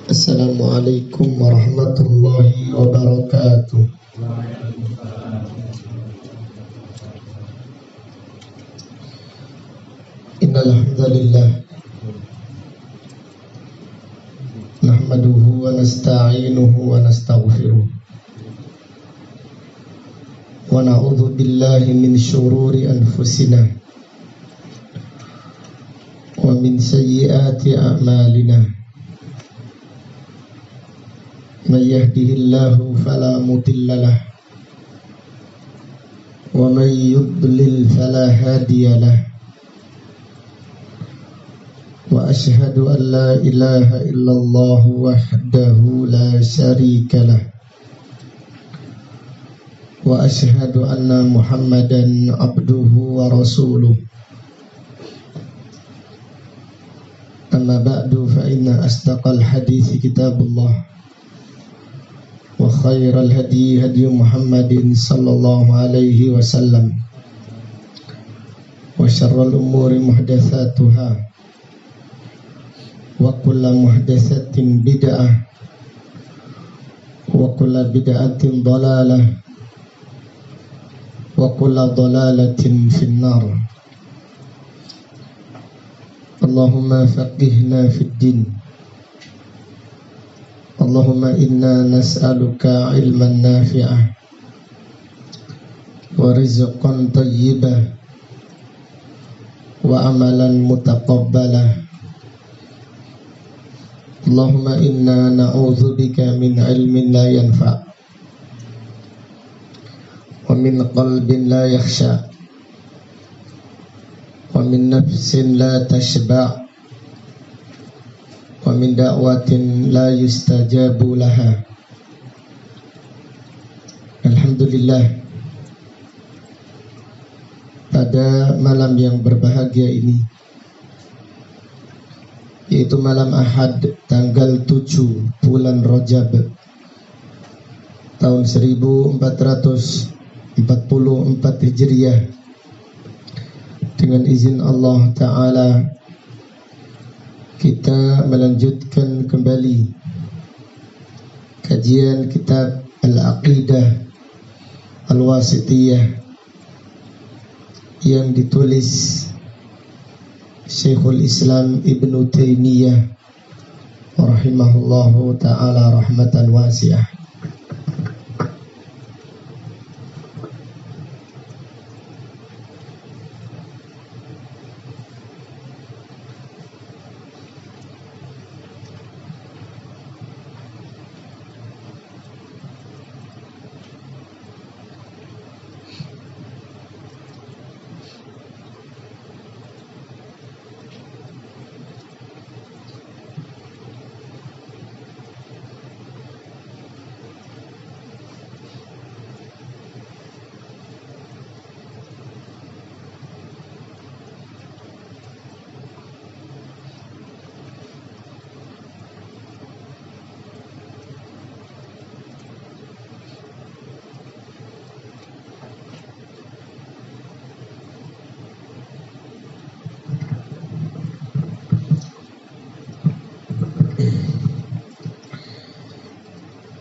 Assalamualaikum warahmatullahi wabarakatuh. Innal hamdalillah nahmaduhu wa nasta'inuhu wa nastaghfiruh wa na'udzu billahi min syururi anfusina wa min sayyiati a'malina. Man yahdihillahu fala mudilla lahu wa man yudlil fala hadiya lahu. Wa ashhadu an la ilaha illallah wahdahu la syarika lah. Wa ashhadu anna Muhammadan abduhu wa rasuluh. Amma ba'du fa inna asdaqal hadithi kitabullah wa khairal hadi hadi Muhammadin sallallahu alaihi wasallam wa syarrul umuri muhdatsatuha wa kullu muhdatsatin bid'ah wa kullu bid'atin dhalalah wa kullu dhalalatin finnar. Allahumma faqihna fid din. Allahumma inna nas'aluka ilman nafi'ah wa rizqan tayyibah wa amalan mutaqabbalah. Allahumma inna na'udzubika min ilmin la yanfa' wa min qalbin la yakhsha wa min nafsin la tashba' wa min da'watin la yustajabu laha. Alhamdulillah, pada malam yang berbahagia ini, yaitu malam Ahad tanggal 7 bulan Rajab tahun 1444 Hijriah, dengan izin Allah Ta'ala kita melanjutkan kembali kajian kitab Al-Aqidah Al-Wasithiyah yang ditulis Syekhul Islam Ibnu Taimiyah rahimahullahu ta'ala rahmatan wasi'ah.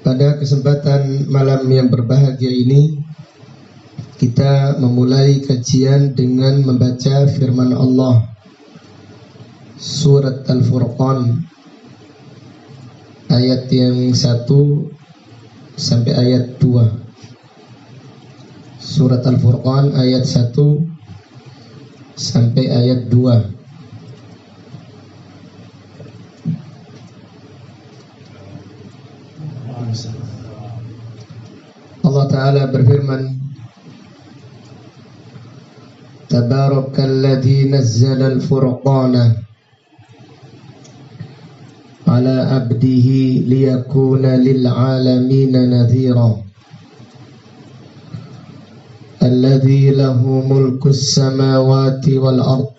Pada kesempatan malam yang berbahagia ini, kita memulai kajian dengan membaca firman Allah Surat Al-Furqan ayat yang 1 sampai ayat 2. Surat Al-Furqan ayat 1 sampai ayat 2. Allah Ta'ala berfirman, Tabarakalladzi nazzala al-furqana ala abdihi liyakuna lil'alamina nadhira alladzi lahu mulku as-samawati wal ard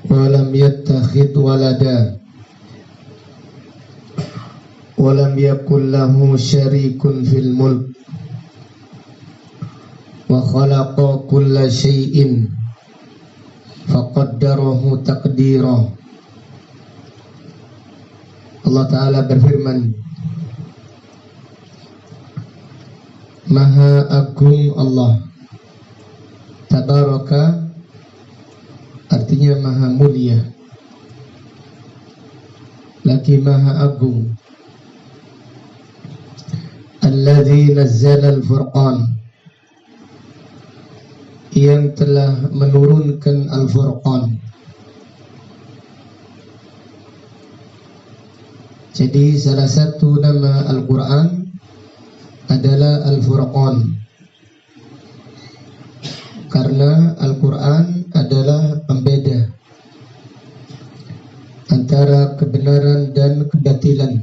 wa lam yattakhidh walada walam yakul lahu syarikun fil mulk wa khalaqa kulla syai'in faqaddarahu taqdira Allah Ta'ala berfirman, Maha Agung Allah. Tabaraka artinya Maha Mulia, lagi Maha Agung. Alladzi nazzala al-Furqan, yang telah menurunkan Al-Furqan. Jadi salah satu nama Al-Quran adalah Al-Furqan, karena Al-Quran adalah pembeda antara kebenaran dan kebatilan.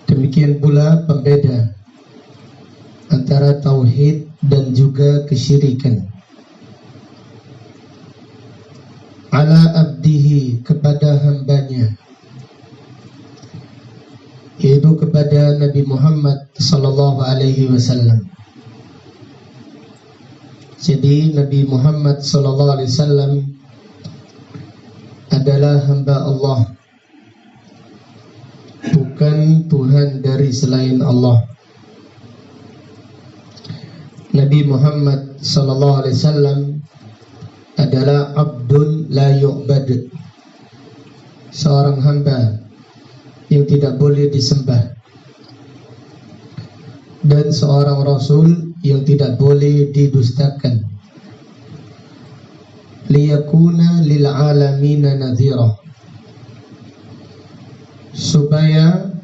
Demikian pula pembeda antara tauhid dan juga kesyirikan. Ala abdihi, kepada hambanya, yaitu kepada Nabi Muhammad sallallahu alaihi wasallam. Jadi Nabi Muhammad sallallahu alaihi wasallam adalah hamba Allah, bukan Tuhan dari selain Allah. Nabi Muhammad sallallahu alaihi wasallam adalah abdun la yu'bad, seorang hamba yang tidak boleh disembah, dan seorang rasul yang tidak boleh didustakan. Liyakuna lil alamina nadhira, supaya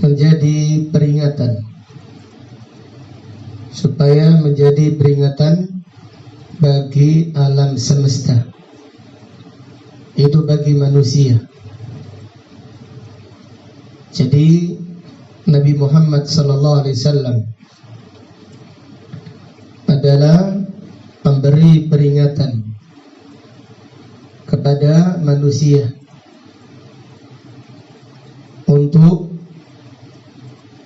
menjadi peringatan, bagi alam semesta, itu bagi manusia. Jadi Nabi Muhammad sallallahu alaihi wasallam adalah pemberi peringatan kepada manusia untuk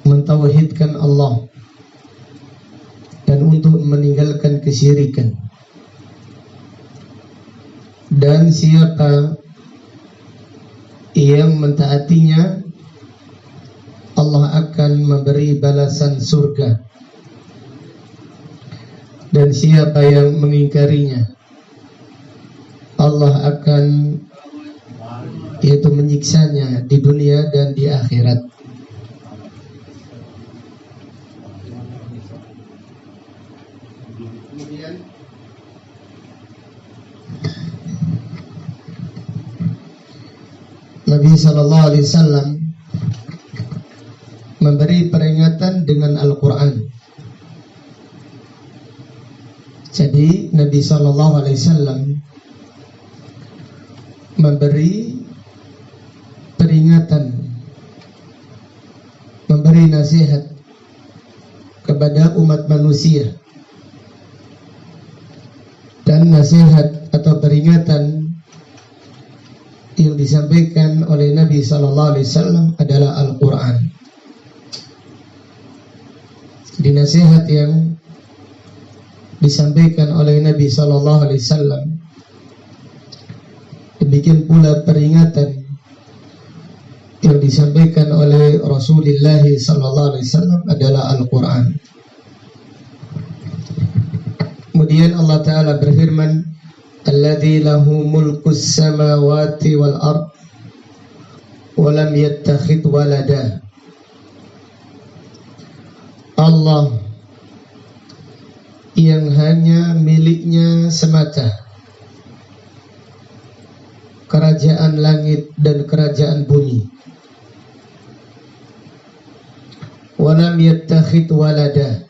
mentauhidkan Allah dan untuk meninggalkan kesyirikan. Dan siapa yang mentaatinya, Allah akan memberi balasan surga. Dan siapa yang mengingkarinya, Allah akan yaitu menyiksanya di dunia dan di akhirat. Nabi sallallahu alaihi wasallam memberi peringatan dengan Al-Quran. Jadi Nabi sallallahu alaihi wasallam memberi peringatan, memberi nasihat kepada umat manusia, dan nasihat atau peringatan yang disampaikan oleh Nabi sallallahu alaihi wasallam adalah Al-Quran. Di nasihat yang disampaikan oleh Nabi sallallahu alaihi wasallam, demikian pula peringatan yang disampaikan oleh Rasulullah sallallahu alaihi wasallam adalah Al-Quran. Kemudian Allah Ta'ala berfirman, Alladzi lahu mulkus samawati wal ard wa lam yattakhidh walada. Allah yang hanya miliknya semata kerajaan langit dan kerajaan bumi. Wa lam yattakhidh walada,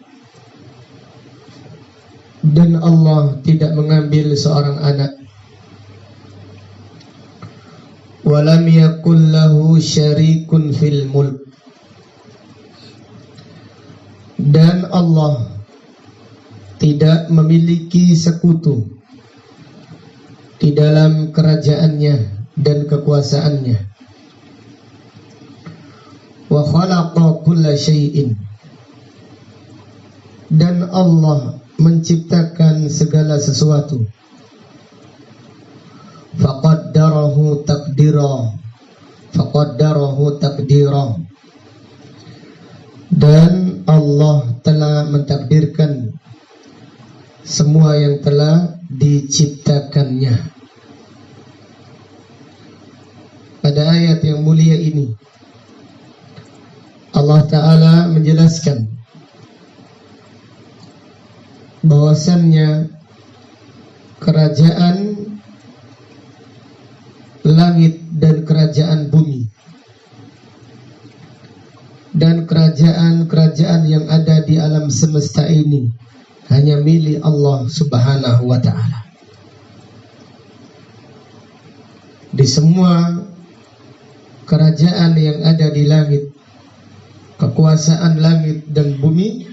dan Allah tidak mengambil seorang anak. Walam yakul lahu syarikun fil mulk, dan Allah tidak memiliki sekutu di dalam kerajaannya dan kekuasaannya. Wa khalaqa kulla syai'in, dan Allah menciptakan segala sesuatu. Faqaddarahu taqdira faqaddarahu taqdira. Dan Allah telah mentakdirkan semua yang telah diciptakannya. Pada ayat yang mulia ini Allah Ta'ala menjelaskan bahwasannya kerajaan langit dan kerajaan bumi dan kerajaan-kerajaan yang ada di alam semesta ini hanya milik Allah Subhanahu wa Ta'ala. Di semua kerajaan yang ada di langit, kekuasaan langit dan bumi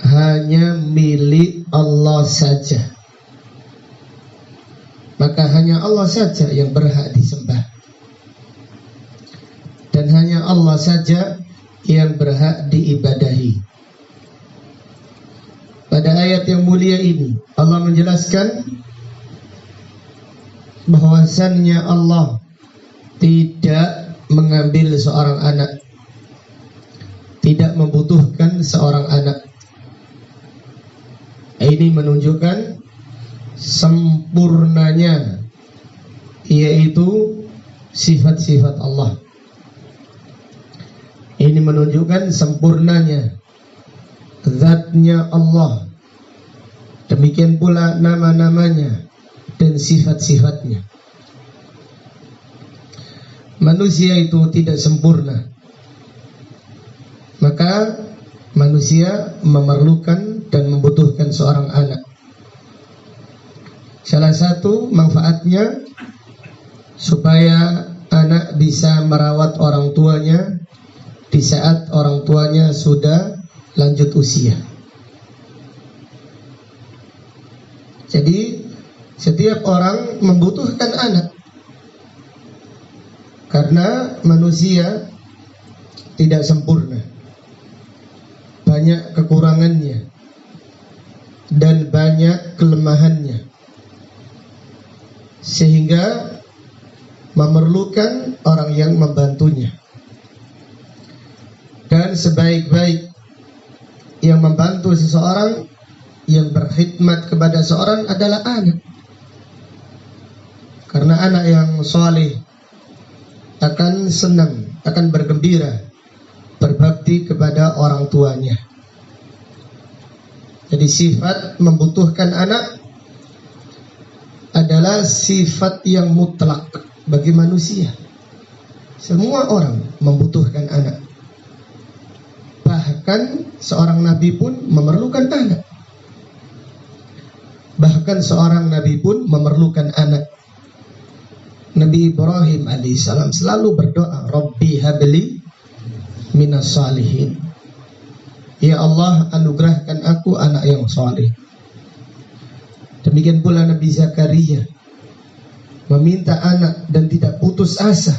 hanya milik Allah saja. Maka hanya Allah saja yang berhak disembah, dan hanya Allah saja yang berhak diibadahi. Pada ayat yang mulia ini Allah menjelaskan bahwasannya Allah tidak mengambil seorang anak, tidak membutuhkan seorang anak. Ini menunjukkan sempurnanya, yaitu sifat-sifat Allah. Ini menunjukkan sempurnanya zatnya Allah. Demikian pula nama-namanya dan sifat-sifatnya. Manusia itu tidak sempurna, maka manusia memerlukan dan membutuhkan seorang anak. Salah satu manfaatnya supaya anak bisa merawat orang tuanya di saat orang tuanya sudah lanjut usia. Jadi setiap orang membutuhkan anak, karena manusia tidak sempurna, banyak kekurangannya dan banyak kelemahannya, sehingga memerlukan orang yang membantunya. Dan sebaik-baik yang membantu seseorang, yang berkhidmat kepada seorang adalah anak. Karena anak yang saleh akan senang, akan bergembira, berbakti kepada orang tuanya. Jadi sifat membutuhkan anak adalah sifat yang mutlak bagi manusia. Semua orang membutuhkan anak. Bahkan seorang nabi pun memerlukan anak. Bahkan seorang nabi pun memerlukan anak. Nabi Ibrahim alaihissalam selalu berdoa, Rabbi habli minas salihin. Ya Allah, anugerahkan aku anak yang saleh. Demikian pula Nabi Zakaria meminta anak dan tidak putus asa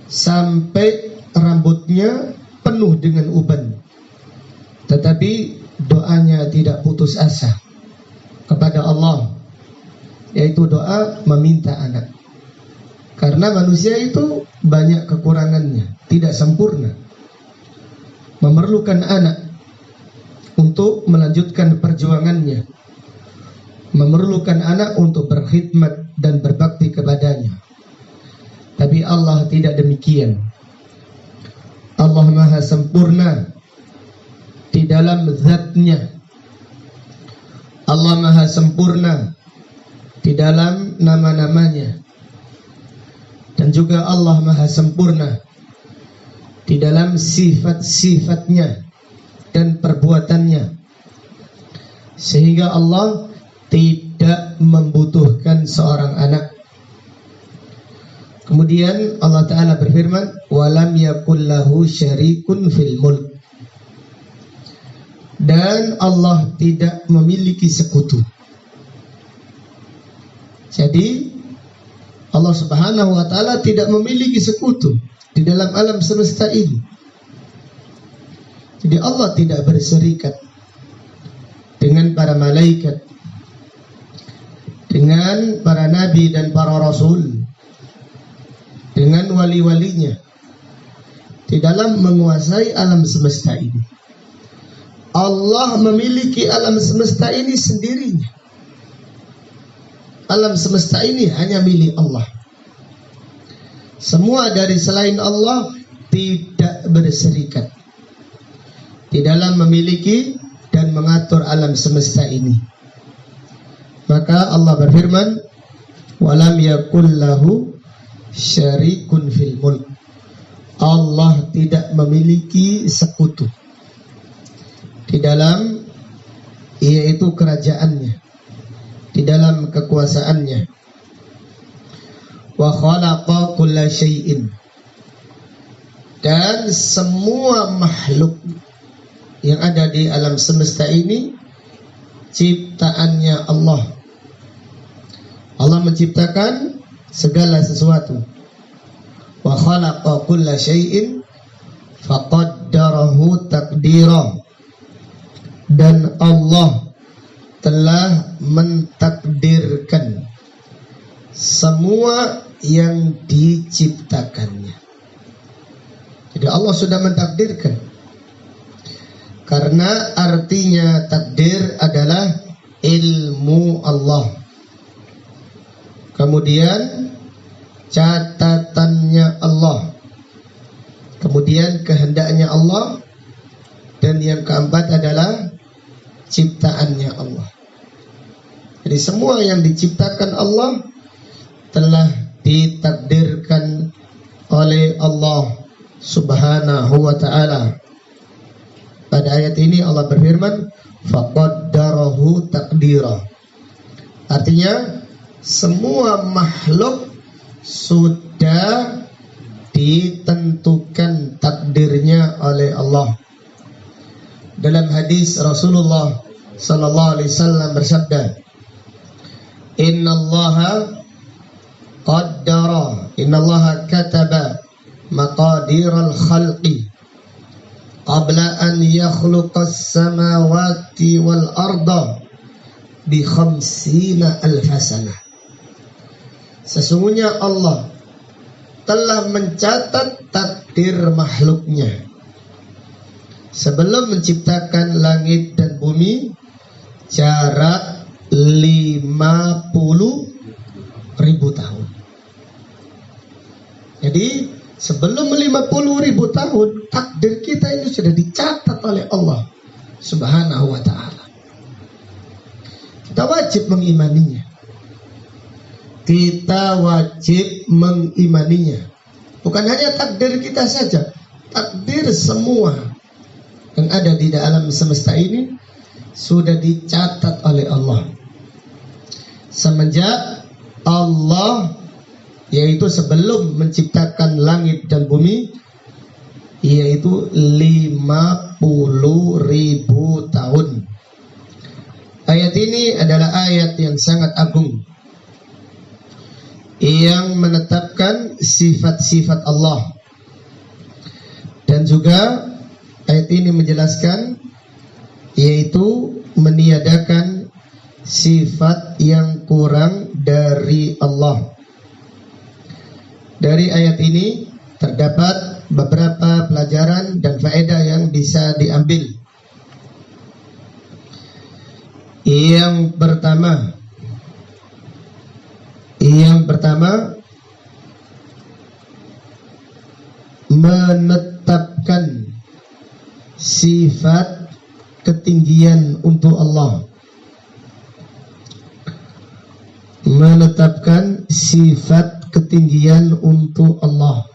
sampai rambutnya penuh dengan uban, tetapi doanya tidak putus asa kepada Allah, yaitu doa meminta anak. Karena manusia itu banyak kekurangannya, tidak sempurna, memerlukan anak untuk melanjutkan perjuangannya, memerlukan anak untuk berkhidmat dan berbakti kepadanya. Tapi Allah tidak demikian. Allah Maha sempurna di dalam zatnya. Allah Maha sempurna di dalam nama-namanya. Dan juga Allah Maha sempurna di dalam sifat-sifatnya dan perbuatannya. Sehingga Allah tidak membutuhkan seorang anak. Kemudian Allah Ta'ala berfirman, walam yakul lahu syarikun fil mulk. Dan Allah tidak memiliki sekutu. Jadi Allah Subhanahu wa Ta'ala tidak memiliki sekutu di dalam alam semesta ini. Jadi Allah tidak berserikat dengan para malaikat, dengan para nabi nabi dan para rasul, dengan wali-walinya di dalam menguasai alam semesta ini. Allah memiliki alam semesta ini sendirinya. Alam semesta ini hanya milik Allah. Semua dari selain Allah tidak berserikat di dalam memiliki dan mengatur alam semesta ini. Maka Allah berfirman, walam yakul lahu syarikun fil mulk. Allah tidak memiliki sekutu di dalam, yaitu kerajaannya, di dalam kekuasaannya. Wa khalaqa kulla syai'in, dan semua makhluk yang ada di alam semesta ini ciptaannya Allah. Allah menciptakan segala sesuatu. Wa khalaqa kulla syai'in faqaddarahu taqdira, dan Allah telah mentakdirkan semua yang diciptakannya. Jadi Allah sudah mentakdirkan, karena artinya takdir adalah ilmu Allah. Kemudian catatannya Allah, kemudian kehendaknya Allah, dan yang keempat adalah ciptaannya Allah. Jadi semua yang diciptakan Allah telah ditakdirkan oleh Allah Subhanahu wa ta'ala. Pada ayat ini Allah berfirman, faqaddarahu taqdira. Artinya semua makhluk sudah ditentukan takdirnya oleh Allah. Dalam hadis Rasulullah sallallahu alaihi wasallam bersabda, innallaha qaddara, innallaha kataba maqadiral khalqi qabla an yakhluqas samawati wal arda bi 50,000 sanah. Sesungguhnya Allah telah mencatat takdir makhluknya sebelum menciptakan langit dan bumi jarak 50.000 tahun. Jadi sebelum 50.000 tahun takdir kita ini sudah dicatat oleh Allah Subhanahu wa ta'ala. Kita wajib mengimaninya. Kita wajib mengimaninya. Bukan hanya takdir kita saja, takdir semua yang ada di dalam semesta ini sudah dicatat oleh Allah. Semenjak Allah, yaitu sebelum menciptakan langit dan bumi, yaitu 50.000 tahun. Ayat ini adalah ayat yang sangat agung, yang menetapkan sifat-sifat Allah, dan juga ayat ini menjelaskan, yaitu meniadakan sifat yang kurang dari Allah. Dari ayat ini terdapat beberapa pelajaran dan faedah yang bisa diambil. Yang pertama, menetapkan sifat ketinggian untuk Allah. Menetapkan sifat ketinggian untuk Allah.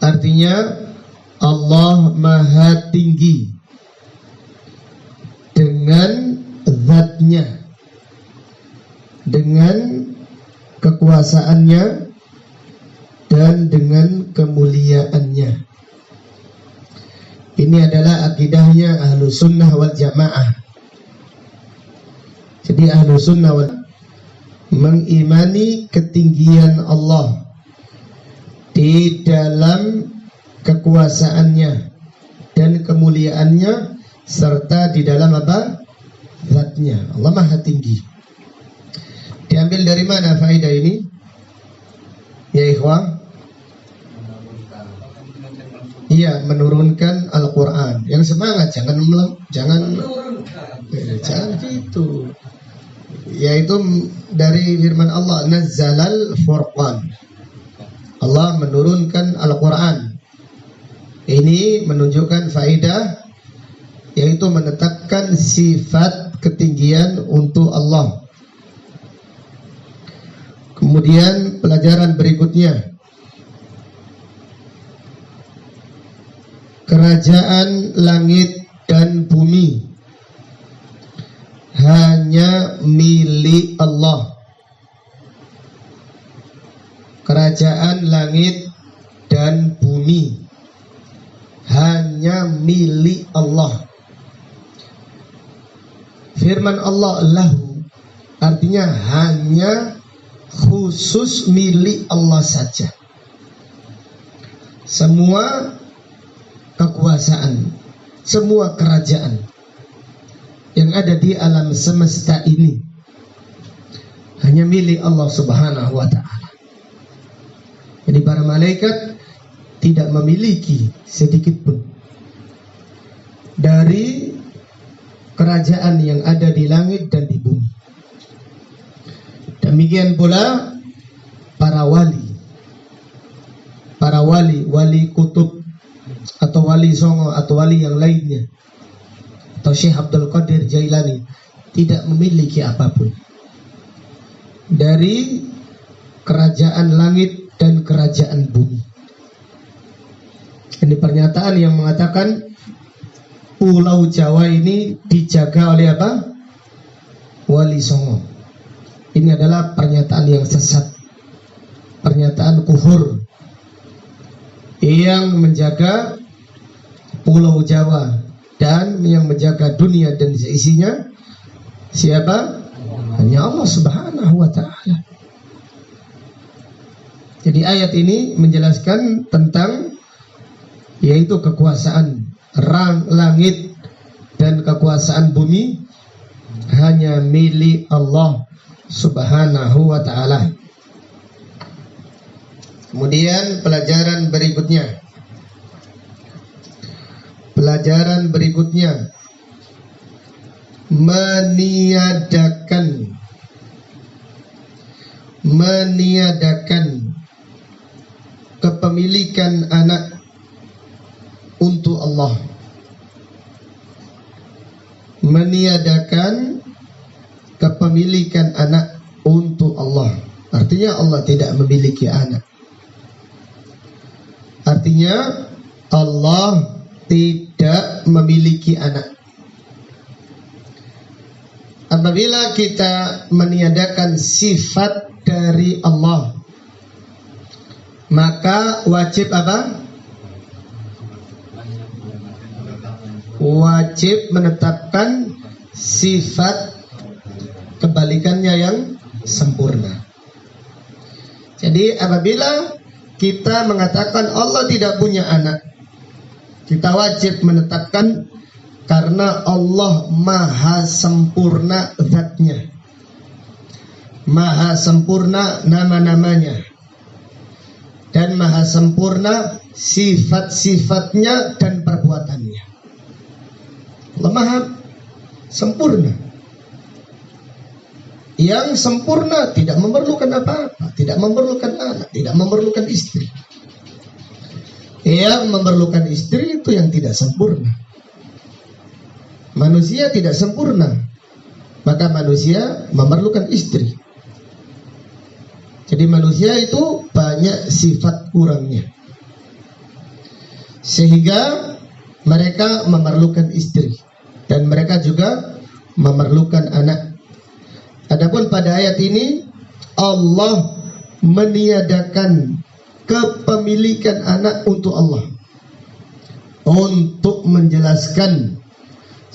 Artinya Allah Maha Tinggi dengan zatnya, dengan kekuasaannya, dan dengan kemuliaannya. Ini adalah akidahnya Ahlu Sunnah wal Jamaah. Jadi Ahlu Sunnah wal mengimani ketinggian Allah di dalam kekuasaannya dan kemuliaannya, serta di dalam apa? Zatnya. Allah Maha Tinggi. Diambil dari mana faedah ini? Ya ikhwah. Iya, menurunkan Al-Quran. Yang semangat, jangan gitu. Yaitu dari firman Allah, Nazzalal Furqan. Allah menurunkan Al-Quran. Ini menunjukkan faedah, yaitu menetapkan sifat ketinggian untuk Allah. Kemudian pelajaran berikutnya, kerajaan langit dan bumi hanya milik Allah. Kerajaan langit dan bumi hanya milik Allah. Firman Allah lahu artinya hanya khusus milik Allah saja. Semua kekuasaan, semua kerajaan yang ada di alam semesta ini hanya milik Allah Subhanahu wa ta'ala. Jadi para malaikat tidak memiliki sedikit pun dari kerajaan yang ada di langit dan di bumi. Demikian pula para wali, wali kutub atau wali songo atau wali yang lainnya, atau Syekh Abdul Qadir Jailani tidak memiliki apapun dari kerajaan langit dan kerajaan bumi. Ini pernyataan yang mengatakan Pulau Jawa ini dijaga oleh apa? Wali songo. Ini adalah pernyataan yang sesat, pernyataan kufur. Yang menjaga Pulau Jawa dan yang menjaga dunia dan seisinya siapa? Hanya Allah Subhanahu wa ta'ala. Jadi ayat ini menjelaskan tentang yaitu kekuasaan langit dan kekuasaan bumi hanya milik Allah Subhanahu wa ta'ala. Kemudian pelajaran berikutnya, meniadakan kepemilikan anak untuk Allah. Meniadakan kepemilikan anak untuk Allah. Artinya Allah tidak memiliki anak. Artinya Allah tidak memiliki anak. Apabila kita meniadakan sifat dari Allah, maka wajib apa? Wajib menetapkan sifat kebalikannya yang sempurna. Jadi apabila kita mengatakan Allah tidak punya anak, kita wajib menetapkan karena Allah maha sempurna zatnya, maha sempurna nama-namanya, dan maha sempurna sifat-sifatnya dan perbuatannya. Allah maha sempurna. Yang sempurna tidak memerlukan apa-apa, tidak memerlukan anak, tidak memerlukan istri. Yang memerlukan istri itu yang tidak sempurna. Manusia tidak sempurna, maka manusia memerlukan istri. Jadi manusia itu banyak sifat kurangnya, sehingga mereka memerlukan istri dan mereka juga memerlukan anak. Adapun pada ayat ini Allah meniadakan kepemilikan anak untuk Allah untuk menjelaskan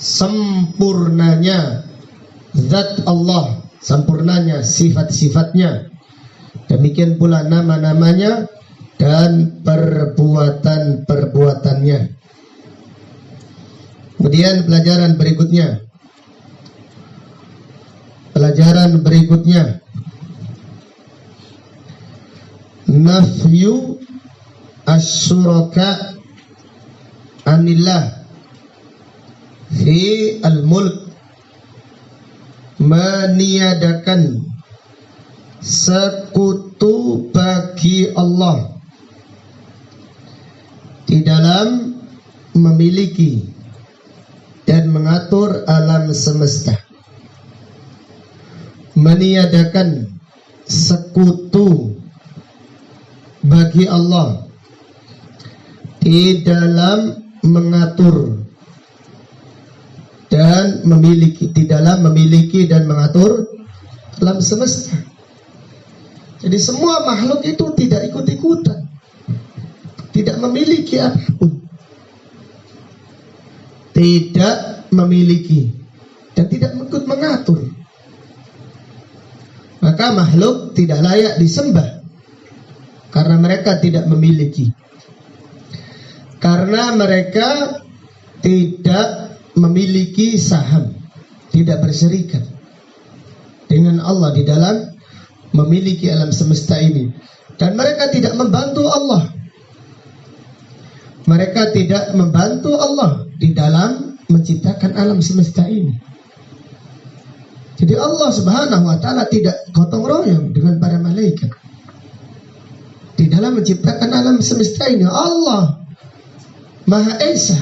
sempurnanya zat Allah, sempurnanya sifat-sifatnya, demikian pula nama-namanya dan perbuatan-perbuatannya. Kemudian pelajaran berikutnya nafyu asyuraka anillah fi al-mulk, meniadakan sekutu bagi Allah di dalam memiliki dan mengatur alam semesta. Meniadakan sekutu bagi Allah di dalam mengatur dan memiliki, di dalam memiliki dan mengatur alam semesta. Jadi semua makhluk itu tidak ikut-ikutan, tidak memiliki apapun, tidak memiliki dan tidak ikut mengatur. Maka makhluk tidak layak disembah karena mereka tidak memiliki, karena mereka tidak memiliki saham, tidak berserikat dengan Allah di dalam memiliki alam semesta ini, dan mereka tidak membantu Allah. Mereka tidak membantu Allah di dalam menciptakan alam semesta ini. Jadi Allah Subhanahu wa taala tidak gotong royong dengan para malaikat di dalam menciptakan alam semesta ini. Allah Maha Esa,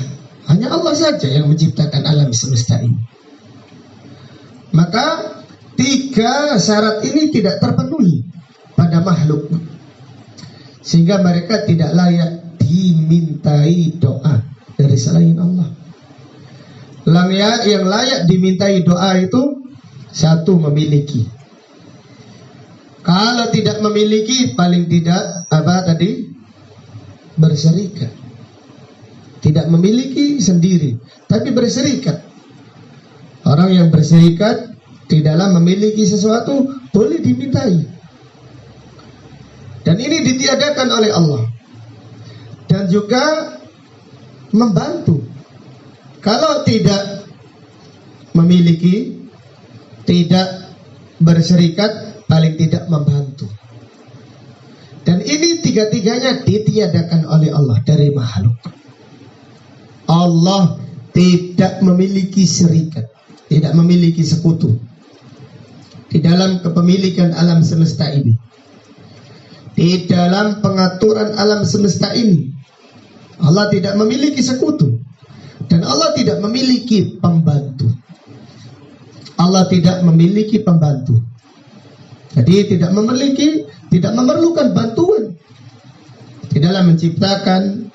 hanya Allah saja yang menciptakan alam semesta ini. Maka tiga syarat ini tidak terpenuhi pada makhluk, sehingga mereka tidak layak dimintai doa dari selain Allah. Yang layak dimintai doa itu satu, memiliki. Kalau tidak memiliki, paling tidak berserikat. Tidak memiliki sendiri, tapi berserikat. Orang yang berserikat di dalam memiliki sesuatu boleh dimintai, dan ini ditiadakan oleh Allah. Dan juga membantu. Kalau tidak memiliki, tidak berserikat, paling tidak membantu. Dan ini tiga-tiganya ditiadakan oleh Allah dari makhluk. Allah tidak memiliki serikat, tidak memiliki sekutu di dalam kepemilikan alam semesta ini, di dalam pengaturan alam semesta ini. Allah tidak memiliki sekutu, dan Allah tidak memiliki pembantu. Allah tidak memiliki pembantu. Jadi tidak memerlukan bantuan di dalam menciptakan,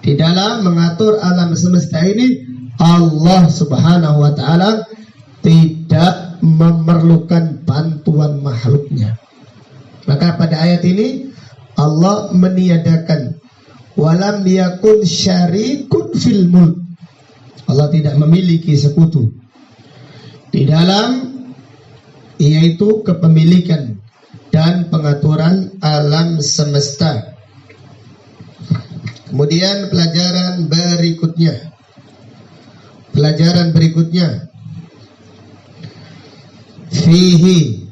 di dalam mengatur alam semesta ini. Allah Subhanahu wa taala tidak memerlukan bantuan makhluknya. Maka pada ayat ini Allah meniadakan walam yakun syarikun fil mulk. Allah tidak memiliki sekutu di dalam, yaitu kepemilikan dan pengaturan alam semesta. Kemudian pelajaran berikutnya, fihi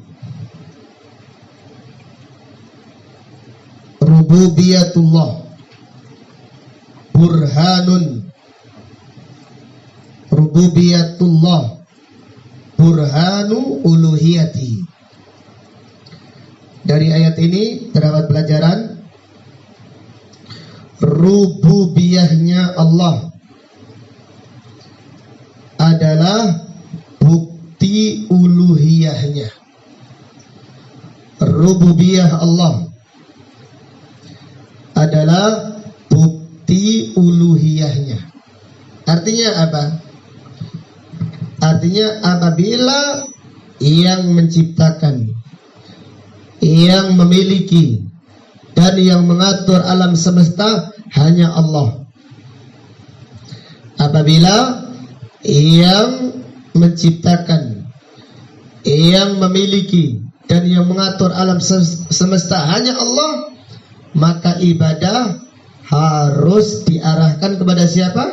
rububiyatullah burhanun, rububiyatullah burhanu uluhiyati. Dari ayat ini terdapat pelajaran rububiyahnya Allah adalah bukti uluhiyahnya. Rububiyah Allah adalah bukti uluhiyahnya. Artinya apa? Artinya apabila yang menciptakan, yang memiliki, dan yang mengatur alam semesta hanya Allah. Apabila yang menciptakan, yang memiliki, dan yang mengatur alam semesta hanya Allah, maka ibadah harus diarahkan kepada siapa?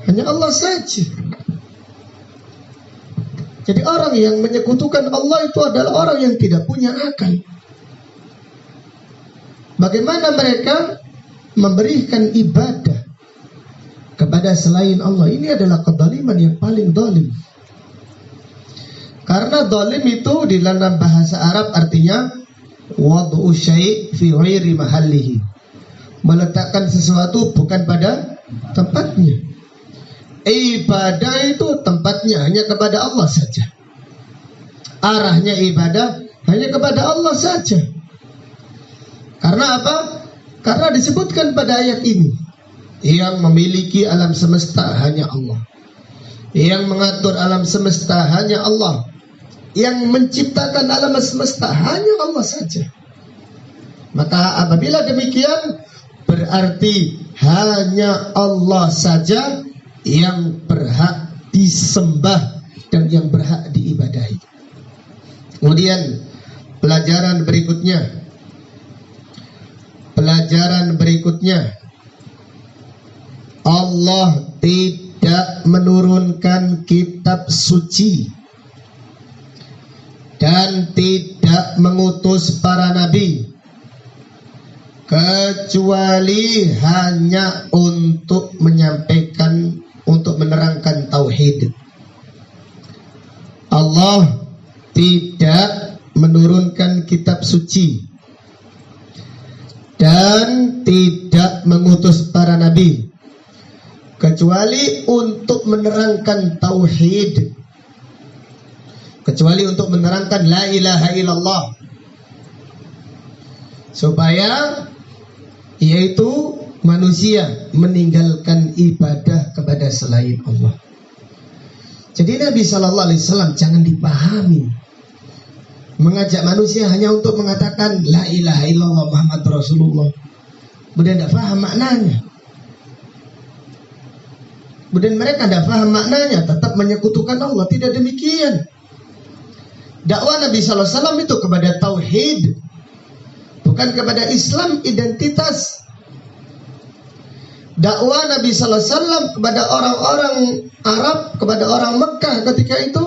Hanya Allah saja. Jadi orang yang menyekutukan Allah itu adalah orang yang tidak punya akal. Bagaimana mereka memberikan ibadah kepada selain Allah? Ini adalah kezaliman yang paling zalim. Karena zalim itu di dalam bahasa Arab artinya wad'u syai' fi ghairi mahallihi, meletakkan sesuatu bukan pada tempatnya. Ibadah itu tempatnya hanya kepada Allah saja. Arahnya ibadah hanya kepada Allah saja. Karena apa? Karena disebutkan pada ayat ini, yang memiliki alam semesta hanya Allah, yang mengatur alam semesta hanya Allah, yang menciptakan alam semesta hanya Allah saja. Maka apabila demikian, berarti hanya Allah saja yang berhak disembah dan yang berhak diibadahi. Kemudian pelajaran berikutnya, Allah tidak menurunkan kitab suci dan tidak mengutus para nabi kecuali hanya untuk menyampaikan, untuk menerangkan tauhid. Allah tidak menurunkan kitab suci dan tidak mengutus para nabi kecuali untuk menerangkan tauhid, kecuali untuk menerangkan la ilaha illallah, supaya yaitu manusia meninggalkan ibadah kepada selain Allah. Jadi Nabi SAW jangan dipahami mengajak manusia hanya untuk mengatakan la ilaha illallah Muhammad Rasulullah, kemudian tidak paham maknanya. Kemudian mereka tidak paham maknanya, tetap menyekutukan Allah. Tidak demikian. Dakwah Nabi SAW itu kepada tauhid, bukan kepada Islam identitas. Dakwah Nabi SAW kepada orang-orang Arab, kepada orang Mekah ketika itu,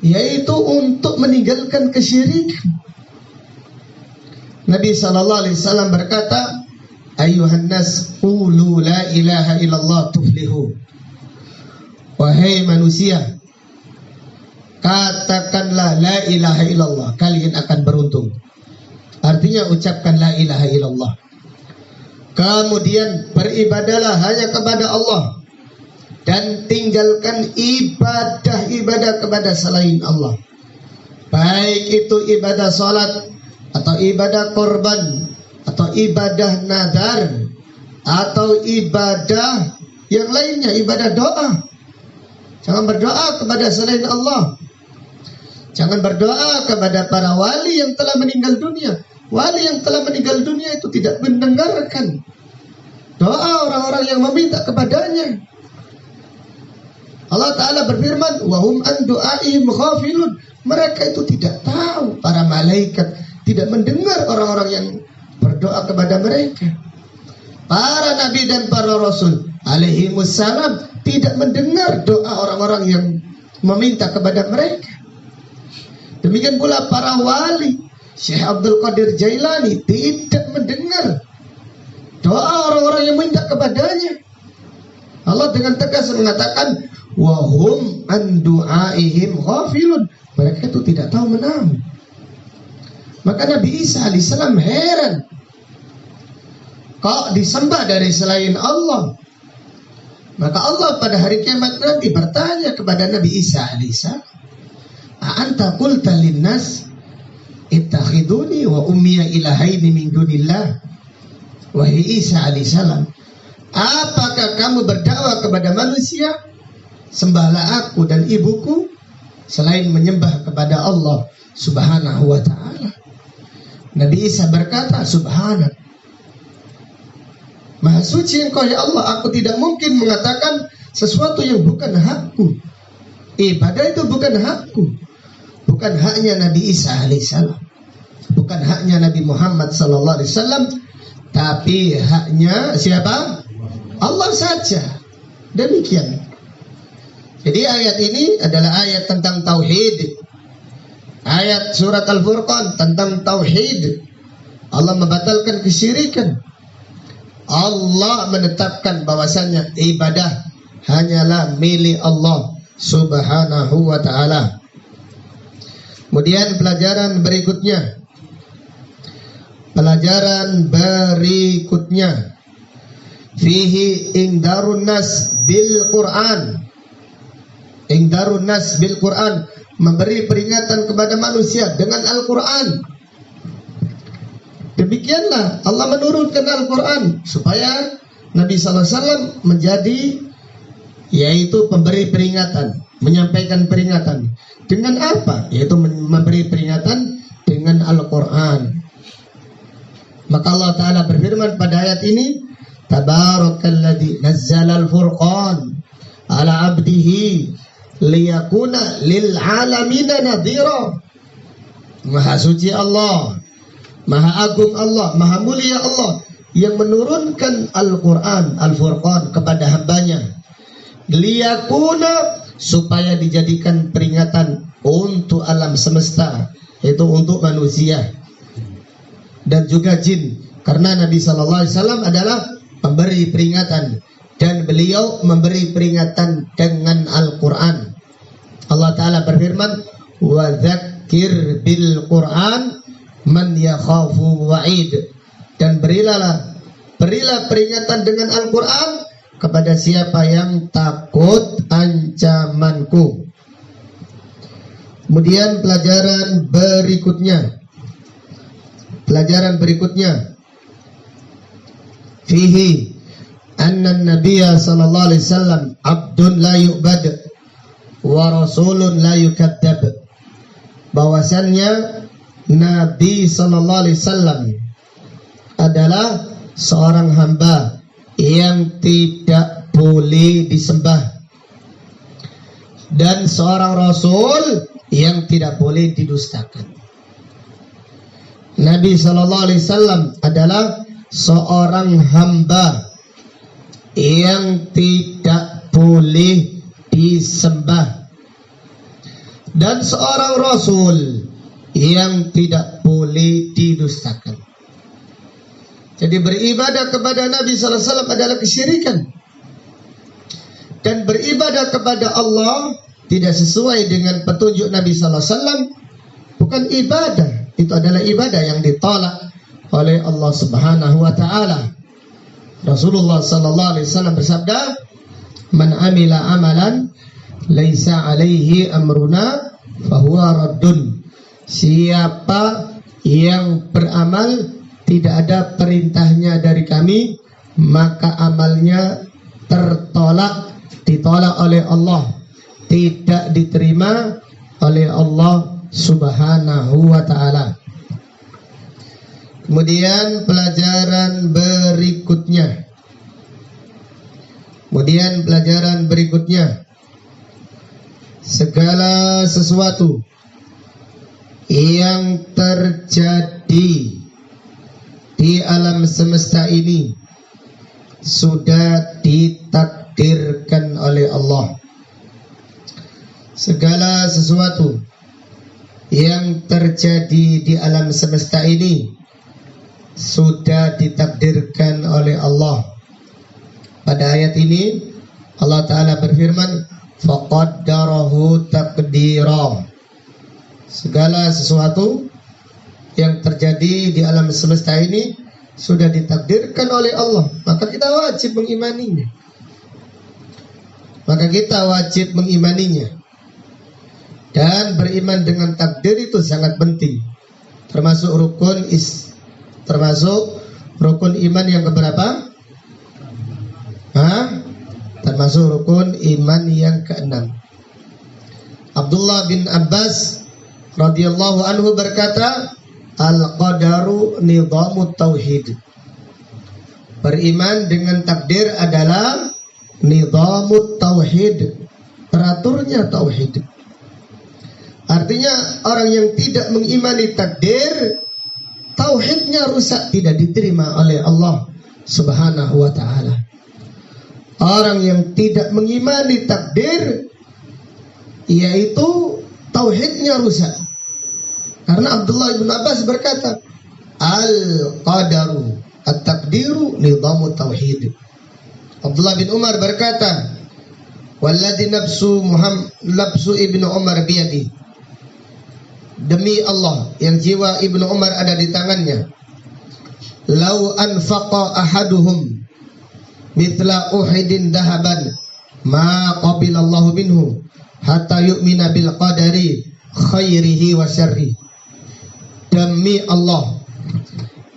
yaitu untuk meninggalkan kesyirikan. Nabi SAW berkata, Ayuhan nas qulu la ilaha illallah tuflihu. Wahai manusia, katakanlah la ilaha illallah, kalian akan beruntung. Artinya ucapkan la ilaha illallah, kemudian beribadalah hanya kepada Allah, dan tinggalkan ibadah-ibadah kepada selain Allah, baik itu ibadah salat atau ibadah korban atau ibadah nadar atau ibadah yang lainnya, ibadah doa. Jangan berdoa kepada selain Allah. Jangan berdoa kepada para wali yang telah meninggal dunia. Wali yang telah meninggal dunia itu tidak mendengarkan doa orang-orang yang meminta kepadanya. Allah Ta'ala berfirman, wahum an du'aihim ghafilun. Mereka itu tidak tahu, para malaikat tidak mendengar orang-orang yang berdoa kepada mereka. Para nabi dan para rasul alaihimussalam tidak mendengar doa orang-orang yang meminta kepada mereka. Demikian pula para wali, Syekh Abdul Qadir Jailani tidak mendengar doa orang-orang yang minta kepadanya. Allah dengan tegas mengatakan, wahum an du'aihim ghafilun. Mereka itu tidak tahu menahu. Maka Nabi Isa alaihissalam heran, kok disembah dari selain Allah. Maka Allah pada hari kiamat nanti bertanya kepada Nabi Isa alaihissalam, a'anta qulta linnas ittakhiduni wa ummiya ilahaini min dunillah. Wahai Isa alaihissalam, apakah kamu berdakwah kepada manusia, sembahlah aku dan ibuku selain menyembah kepada Allah subhanahu wa ta'ala? Nabi Isa berkata, subhanak, maha suci engkau ya Allah, aku tidak mungkin mengatakan sesuatu yang bukan hakku. Ibadah itu bukan hakku, bukan haknya Nabi Isa alaihissalam, bukan haknya Nabi Muhammad sallallahu alaihi wasallam, tapi haknya siapa? Allah saja. Demikian. Jadi ayat ini adalah ayat tentang tauhid. Ayat surat Al-Furqan tentang tauhid. Allah membatalkan kesyirikan. Allah menetapkan bahwasanya ibadah hanyalah milik Allah Subhanahu wa ta'ala. Kemudian pelajaran berikutnya. Fihi ingdarun nas bil Quran. Ingdarun nas bil Quran, memberi peringatan kepada manusia dengan Al-Quran. Demikianlah Allah menurunkan Al-Quran supaya Nabi SAW menjadi yaitu pemberi peringatan, menyampaikan peringatan. Dengan apa? Yaitu memberi peringatan dengan Al-Quran. Maka Allah Ta'ala berfirman pada ayat ini, Tabarakalladzi nazzalal furqan ala abdihi liyakuna lil alamina nadhira. Maha suci Allah, Maha agung Allah, Maha mulia Allah yang menurunkan Al-Quran, Al-Furqan kepada hambanya. Liyakuna, supaya dijadikan peringatan untuk alam semesta, yaitu untuk manusia dan juga jin. Karena Nabi SAW adalah pemberi peringatan dan beliau memberi peringatan dengan Al-Quran. Allah Ta'ala berfirman, wa dzakir bil Quran man yakhafu wa'id. Dan berilah peringatan dengan Al-Quran kepada siapa yang takut ancamanku. Kemudian pelajaran berikutnya, fihi anna nabiyya sallallahu alaihi wasallam abdun la yu'bad wa rasulun la yukadzdzab. Bahwasannya Nabi sallallahu alaihi wasallam adalah seorang hamba yang tidak boleh disembah dan seorang rasul yang tidak boleh didustakan. Nabi sallallahu alaihi wasallam adalah seorang hamba yang tidak boleh disembah dan seorang rasul yang tidak boleh didustakan. Jadi beribadah kepada Nabi sallallahu alaihi wasallam adalah kesyirikan. Dan beribadah kepada Allah tidak sesuai dengan petunjuk Nabi sallallahu alaihi wasallam bukan ibadah. Itu adalah ibadah yang ditolak oleh Allah Subhanahu wa taala. Rasulullah sallallahu alaihi wasallam bersabda, "Man amila amalan laisa alaihi amruna fahuwa raddun." Siapa yang beramal tidak ada perintahnya dari kami, maka amalnya ditolak oleh Allah, tidak diterima oleh Allah Subhanahu wa ta'ala. Kemudian pelajaran berikutnya, segala sesuatu yang terjadi di alam semesta ini sudah ditakdirkan oleh Allah. Segala sesuatu yang terjadi di alam semesta ini sudah ditakdirkan oleh Allah. Pada ayat ini Allah Ta'ala berfirman, faqaddarahu taqdira. Segala sesuatu yang terjadi di alam semesta ini sudah ditakdirkan oleh Allah, maka kita wajib mengimaninya. Dan beriman dengan takdir itu sangat penting. Termasuk rukun iman yang keberapa? Termasuk rukun iman yang keenam. Abdullah bin Abbas radhiyallahu anhu berkata, al-qadaru nizamut tauhid. Beriman dengan takdir adalah nizamut tauhid, teraturnya tauhid. Artinya orang yang tidak mengimani takdir, tauhidnya rusak, tidak diterima oleh Allah Subhanahu wa ta'ala. Orang yang tidak mengimani takdir, yaitu tauhidnya rusak. Karena Abdullah bin Abbas berkata, Al-qadaru at-taqdiru nizamu tauhid. Abdullah bin Umar berkata, walladzi nafsu Ibnu Umar biyadi. Demi Allah yang jiwa Ibnu Umar ada di tangannya. Lau anfaqa ahaduhum mithla Uhudin dahaban ma qabilallahu minhu hatta yu'mina bil qadari khairihi wa syarri. Demi Allah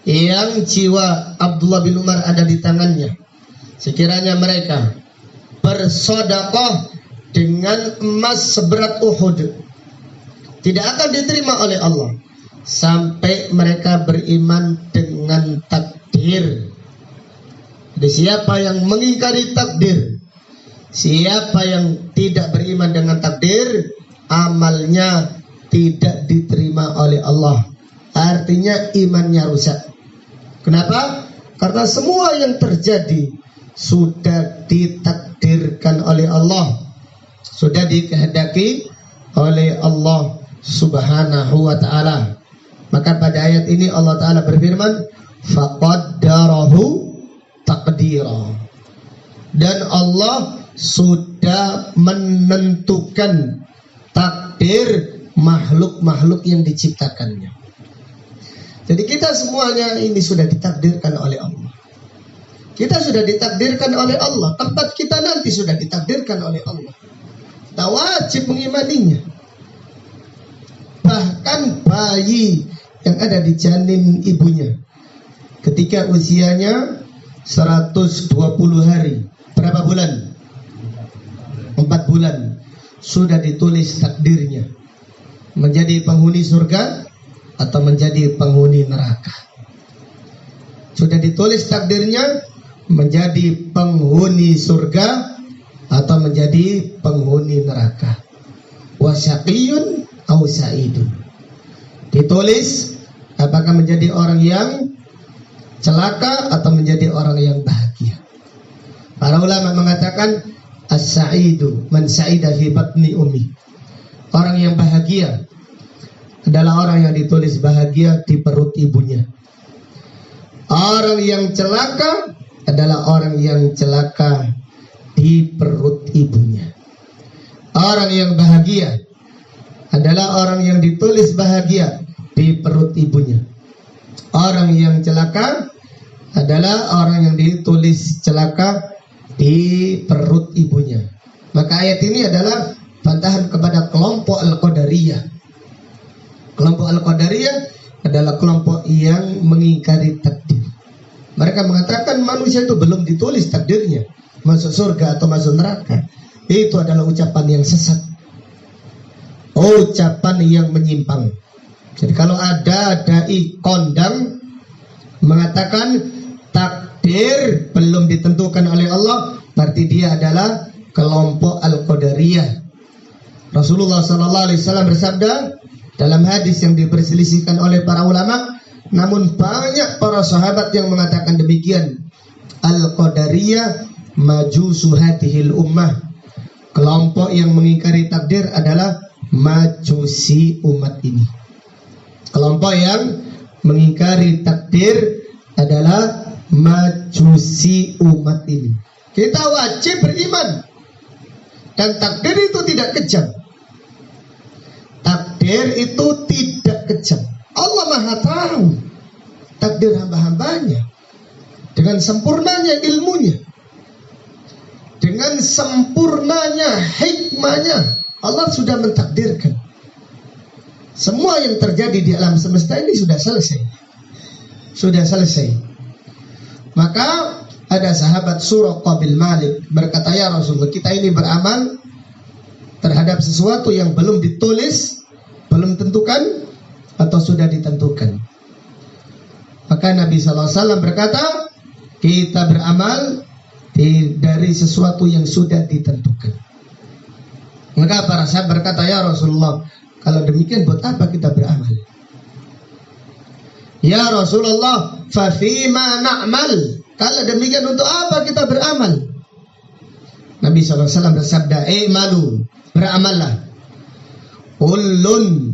yang jiwa Abdullah bin Umar ada di tangannya, sekiranya mereka bersedekah dengan emas seberat Uhud, tidak akan diterima oleh Allah sampai mereka beriman dengan takdir. Jadi siapa yang mengingkari takdir, siapa yang tidak beriman dengan takdir, amalnya tidak diterima oleh Allah. Artinya imannya rusak. Kenapa? Karena semua yang terjadi sudah ditakdirkan oleh Allah, sudah dikehendaki oleh Allah Subhanahu wa ta'ala. Maka pada ayat ini Allah Ta'ala berfirman, faqaddarahu taqdira. Dan Allah sudah menentukan takdir makhluk-makhluk yang diciptakannya. Jadi kita semuanya ini sudah ditakdirkan oleh Allah. Kita sudah ditakdirkan oleh Allah. Tempat kita nanti sudah ditakdirkan oleh Allah. Kita wajib mengimaninya. Bahkan bayi yang ada di janin ibunya, ketika usianya 120 hari, berapa bulan? 4 bulan, sudah ditulis takdirnya, menjadi penghuni surga atau menjadi penghuni neraka. Sudah ditulis takdirnya menjadi penghuni surga atau menjadi penghuni neraka. Wasyaqiyun aw sa'idun. Ditulis apakah menjadi orang yang celaka atau menjadi orang yang bahagia. Para ulama mengatakan as-sa'idu man sa'ida fi batni ummi. Orang yang bahagia adalah orang yang ditulis bahagia di perut ibunya. Orang yang celaka adalah orang yang celaka di perut ibunya. Orang yang bahagia adalah orang yang ditulis bahagia di perut ibunya. Orang yang celaka adalah orang yang ditulis celaka di perut ibunya. Maka ayat ini adalah bantahan kepada kelompok Al-Qadariyah. Kelompok Al-Qadariyah adalah kelompok yang mengingkari takdir. Mereka mengatakan manusia itu belum ditulis takdirnya masuk surga atau masuk neraka. Itu adalah ucapan yang sesat, ucapan yang menyimpang. Jadi kalau ada dai kondang mengatakan takdir belum ditentukan oleh Allah, berarti dia adalah kelompok Al-Qadariyah. Rasulullah SAW bersabda dalam hadis yang diperselisihkan oleh para ulama, namun banyak para sahabat yang mengatakan demikian. Al-Qadariyah majusu hadhil ummah. Kelompok yang mengingkari takdir adalah majusi umat ini. Kelompok yang mengingkari takdir adalah majusi umat ini. Kita wajib beriman. Dan takdir itu tidak kejam. Takdir itu tidak kejam. Allah Maha tahu takdir hamba-hambanya dengan sempurnanya ilmunya, dengan sempurnanya hikmahnya. Allah sudah mentakdirkan semua yang terjadi di alam semesta ini sudah selesai. Sudah selesai. Maka ada sahabat Suraqah bin Malik berkata, ya Rasulullah, kita ini beramal terhadap sesuatu yang belum ditulis, belum tentukan atau sudah ditentukan. Maka Nabi SAW berkata, kita beramal dari sesuatu yang sudah ditentukan. Maka para sahabat berkata, ya Rasulullah, kalau demikian buat apa kita beramal? Ya Rasulullah, fa fima na'mal. Kalau demikian untuk apa kita beramal? Nabi SAW bersabda, malu, beramallah. Kullun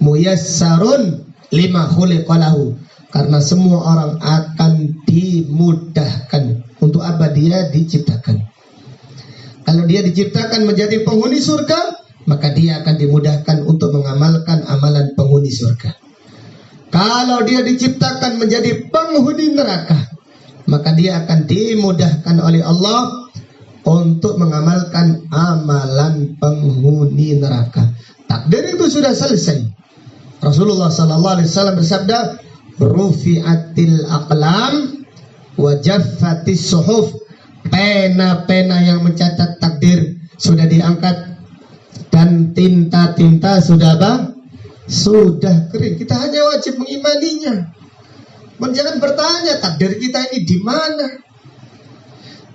muyassarun lima khuliqalahu. Karena semua orang akan dimudahkan. Untuk apa dia diciptakan? Kalau dia diciptakan menjadi penghuni surga, maka dia akan dimudahkan untuk mengamalkan amalan penghuni surga. Kalau dia diciptakan menjadi penghuni neraka, maka dia akan dimudahkan oleh Allah untuk mengamalkan amalan penghuni neraka. Takdir itu sudah selesai. Rasulullah sallallahu alaihi wasallam bersabda, "Rufi'atil aqlam wa jaffatis suhuf." Pena-pena yang mencatat takdir sudah diangkat dan tinta-tinta sudah apa? Sudah kering. Kita hanya wajib mengimaninya. Jangan bertanya takdir kita ini di mana.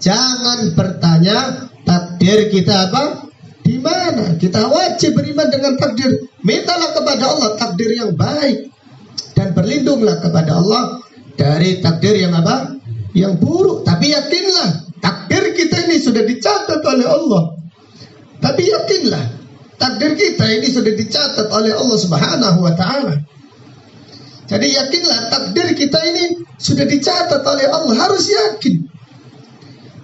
Jangan bertanya takdir kita apa? Di mana? Kita wajib beriman dengan takdir. Mintalah kepada Allah takdir yang baik dan berlindunglah kepada Allah dari takdir yang apa? Yang buruk. Tapi yakinlah takdir kita ini sudah dicatat oleh Allah. Tapi yakinlah takdir kita ini sudah dicatat oleh Allah Subhanahu wa taala. Jadi yakinlah takdir kita ini sudah dicatat oleh Allah, harus yakin.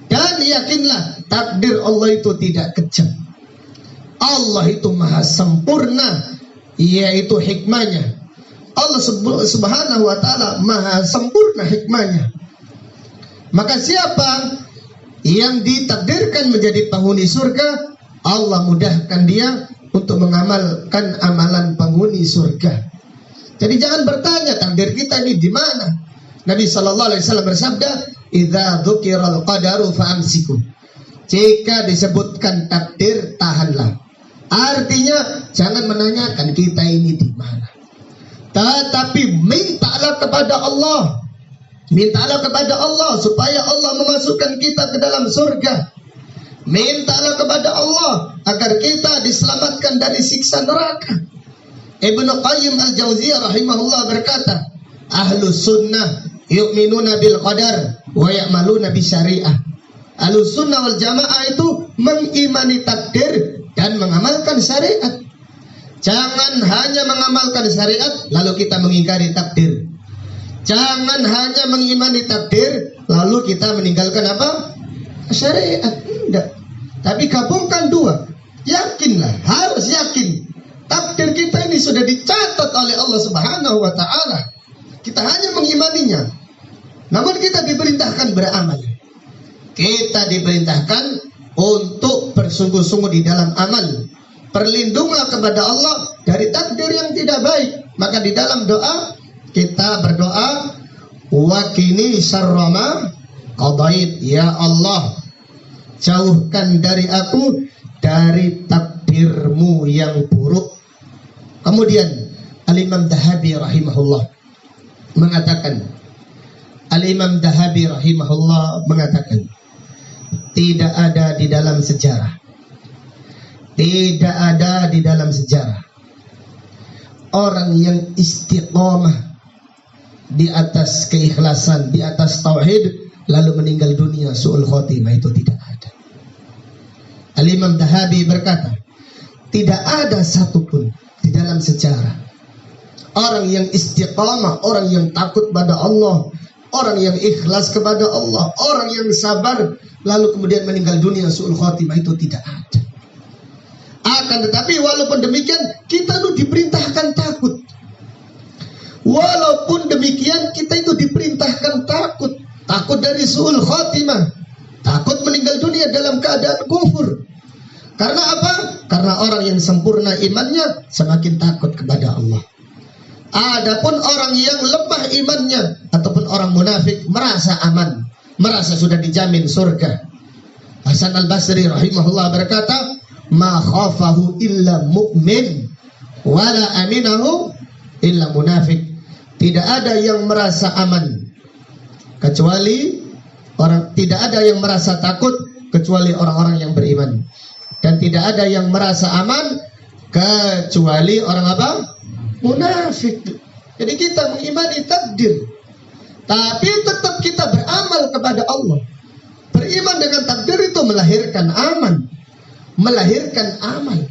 Dan yakinlah takdir Allah itu tidak kejam. Allah itu maha sempurna, yaitu hikmahnya. Allah Subhanahu wa taala maha sempurna hikmahnya. Maka siapa yang ditakdirkan menjadi penghuni surga, Allah mudahkan dia untuk mengamalkan amalan penghuni surga. Jadi jangan bertanya takdir kita ini di mana. Nabi sallallahu alaihi wasallam bersabda, "Idza dzukiral qadaru fa'amsiku." Jika disebutkan takdir, tahanlah. Artinya jangan menanyakan kita ini di mana. Tetapi mintalah kepada Allah. Mintalah kepada Allah supaya Allah memasukkan kita ke dalam surga. Mintalah kepada Allah agar kita diselamatkan dari siksa neraka. Ibnu Qayyim al-Jauziyah rahimahullah berkata, Ahlus sunnah yu'minuna bil qadar wa ya'maluna bi syariah. Ahlus sunnah wal jamaah itu mengimani takdir dan mengamalkan syariat. Jangan hanya mengamalkan syariat lalu kita mengingkari takdir. Jangan hanya mengimani takdir lalu kita meninggalkan apa? Syariat. Tidak. Tapi gabungkan dua. Yakinlah, harus yakin. Takdir kita ini sudah dicatat oleh Allah Subhanahu wa taala. Kita hanya mengimaninya. Namun kita diperintahkan beramal. Kita diperintahkan untuk bersungguh-sungguh di dalam amal. Perlindunglah kepada Allah dari takdir yang tidak baik. Maka di dalam doa kita berdoa, waqini syarra ma qadait, ya Allah, jauhkan dari aku dari takdirmu yang buruk. Kemudian Al-Imam Dahabi rahimahullah mengatakan, tidak ada di dalam sejarah, orang yang istiqomah di atas keikhlasan, di atas tauhid, lalu meninggal dunia su'ul khotimah, itu tidak ada. Al-Imam Dahabi berkata, tidak ada satupun di dalam sejarah orang yang istiqamah, orang yang takut pada Allah, orang yang ikhlas kepada Allah, orang yang sabar, lalu kemudian meninggal dunia su'ul khotimah, itu tidak ada. Akan tetapi walaupun demikian, kita itu diperintahkan takut. Walaupun demikian, kita itu diperintahkan takut. Takut dari su'ul khotimah, takut meninggal dunia dalam keadaan kufur. Karena apa? Karena orang yang sempurna imannya semakin takut kepada Allah. Adapun orang yang lemah imannya ataupun orang munafik merasa aman, merasa sudah dijamin surga. Hasan al-Basri rahimahullah berkata, ma khafahu illa mu'min wala aminahu illa munafik. Tidak ada yang merasa aman kecuali orang, tidak ada yang merasa takut kecuali orang-orang yang beriman, dan tidak ada yang merasa aman kecuali orang apa? Munafik. Jadi kita mengimani takdir, tapi tetap kita beramal kepada Allah. Beriman dengan takdir itu melahirkan aman, melahirkan amal.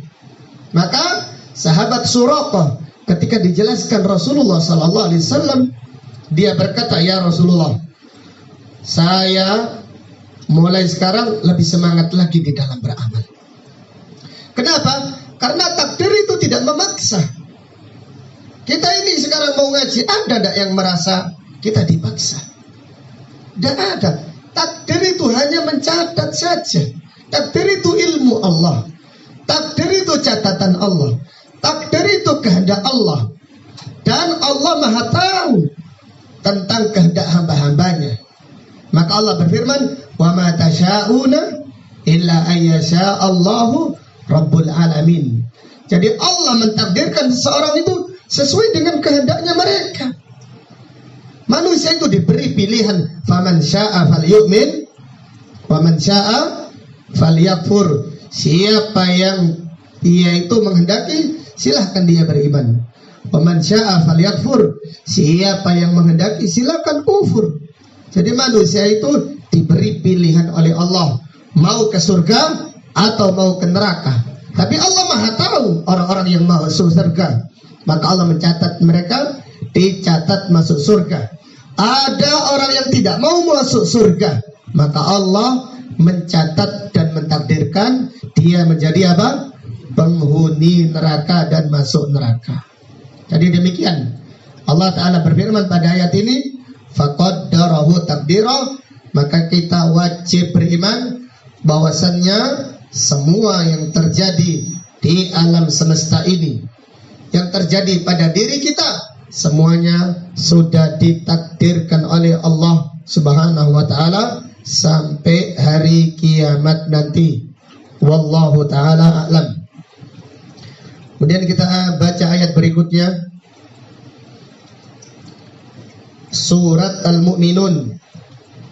Maka sahabat Suraqah ketika dijelaskan Rasulullah sallallahu alaihi wasallam Dia berkata, "Ya Rasulullah, saya mulai sekarang lebih semangat lagi di dalam beramal." Kenapa? Karena takdir itu tidak memaksa. Kita ini sekarang mau ngaji, ada tidak yang merasa kita dipaksa? Tidak ada. Takdir itu hanya mencatat saja. Takdir itu ilmu Allah. Takdir itu catatan Allah. Takdir itu kehendak Allah. Dan Allah Maha tahu tentang kehendak hamba-hambanya. Maka Allah berfirman, "Wa ma tasyauna illa ayyasha Allahu Rabbul Alamin." Jadi Allah mentakdirkan seseorang itu sesuai dengan kehendaknya mereka. Manusia itu diberi pilihan, faman syaa falyu'min wa man syaa falyakfur. Siapa yang dia itu menghendaki, silahkan dia beriman. Wa man syaa falyakfur. Siapa yang menghendaki, silakan kufur. Jadi manusia itu diberi pilihan oleh Allah, mau ke surga atau mau ke neraka. Tapi Allah Maha tahu orang-orang yang masuk surga, maka Allah mencatat mereka, dicatat masuk surga. Ada orang yang tidak mau masuk surga, maka Allah mencatat dan mentakdirkan dia menjadi apa? Penghuni neraka dan masuk neraka. Jadi demikian Allah Ta'ala berfirman pada ayat ini, faqaddarahu taqdira. Maka kita wajib beriman bahwasannya semua yang terjadi di alam semesta ini, yang terjadi pada diri kita, semuanya sudah ditakdirkan oleh Allah Subhanahu wa ta'ala sampai hari kiamat nanti. Wallahu ta'ala a'lam. Kemudian kita baca ayat berikutnya, Surat Al-Mu'minun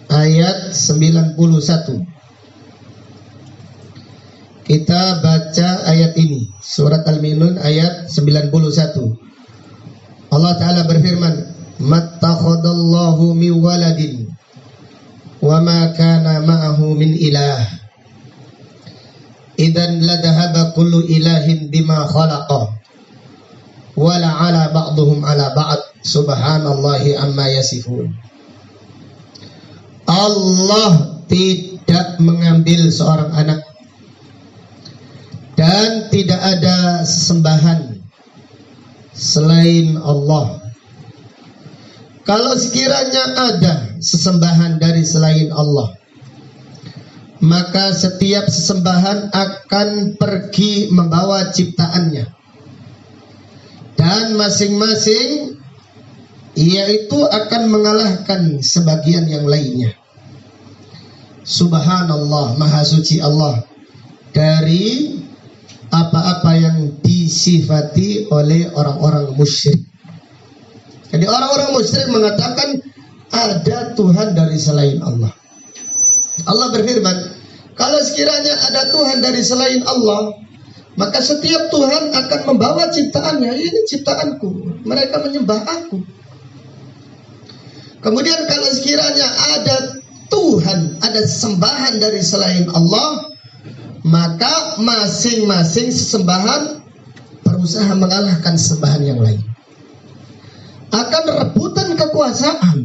ayat 91. Kita baca ayat ini, Surat Al-Mu'minun ayat 91. Allah Ta'ala berfirman, mattakhadallahu min waladin wa ma kana ma'ahu min ilah idan ladahaba kullu ilahin bima khalaqa wa la'ala ba'duhum ala ba'd subhanallahi amma yasifun. Allah tidak mengambil seorang anak dan tidak ada sesembahan selain Allah. Kalau sekiranya ada sesembahan dari selain Allah, maka setiap sesembahan akan pergi membawa ciptaannya, dan masing-masing yaitu akan mengalahkan sebagian yang lainnya. Subhanallah, maha suci Allah dari apa-apa yang disifati oleh orang-orang musyrik. Jadi orang-orang musyrik mengatakan ada Tuhan dari selain Allah. Allah berfirman, kalau sekiranya ada Tuhan dari selain Allah, maka setiap Tuhan akan membawa ciptaannya. Ini ciptaanku, mereka menyembah aku. Kemudian kalau sekiranya ada Tuhan, ada sembahan dari selain Allah, maka masing-masing sesembahan berusaha mengalahkan sembahan yang lain. Akan rebutan kekuasaan.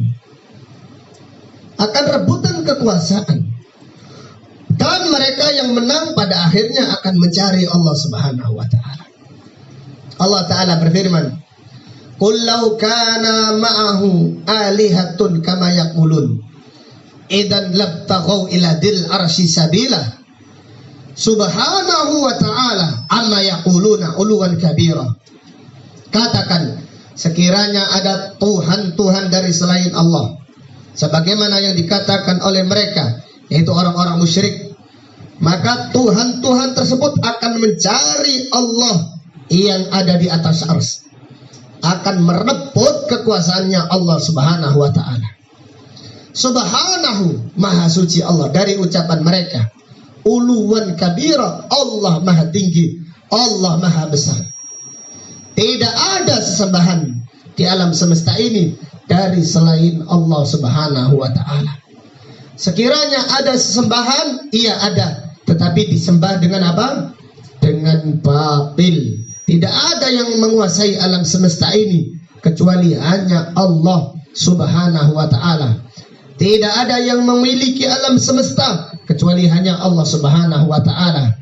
Dan mereka yang menang pada akhirnya akan mencari Allah Subhanahu wa ta'ala. Allah Ta'ala berfirman, qul law kana ma'ahu alihatun kama yaqulun idan labtaghaw ila dil arsy sabila subhanahu wa ta'ala amma yaquluna uluwan kabira. Katakan, sekiranya ada Tuhan-Tuhan dari selain Allah, sebagaimana yang dikatakan oleh mereka, yaitu orang-orang musyrik, maka Tuhan-Tuhan tersebut akan mencari Allah yang ada di atas ars, akan merebut kekuasaannya Allah Subhanahu wa ta'ala. Subhanahu, maha suci Allah dari ucapan mereka. Uluwan kabira, Allah maha tinggi, Allah maha besar. Tidak ada sesembahan di alam semesta ini dari selain Allah Subhanahu wa ta'ala. Sekiranya ada sesembahan, iya ada, tetapi disembah dengan apa? Dengan batil. Tidak ada yang menguasai alam semesta ini kecuali hanya Allah Subhanahu wa ta'ala. Tidak ada yang memiliki alam semesta kecuali hanya Allah Subhanahu wa ta'ala.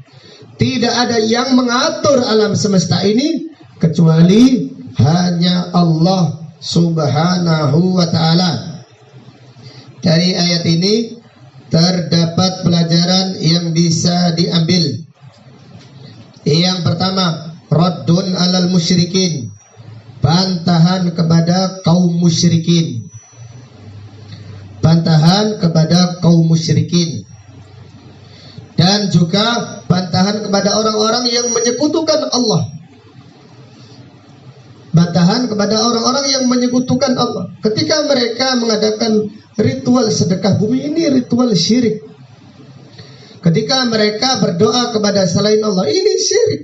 Tidak ada yang mengatur alam semesta ini kecuali hanya Allah Subhanahu wa ta'ala. Dari ayat ini terdapat pelajaran yang bisa diambil. Yang pertama, raddun alal musyrikin, bantahan kepada kaum musyrikin. Bantahan kepada kaum musyrikin. Dan juga bantahan kepada orang-orang yang menyekutukan Allah. Bantahan kepada orang-orang yang menyekutukan Allah. Ketika mereka mengadakan ritual sedekah bumi, ini ritual syirik. Ketika mereka berdoa kepada selain Allah, ini syirik.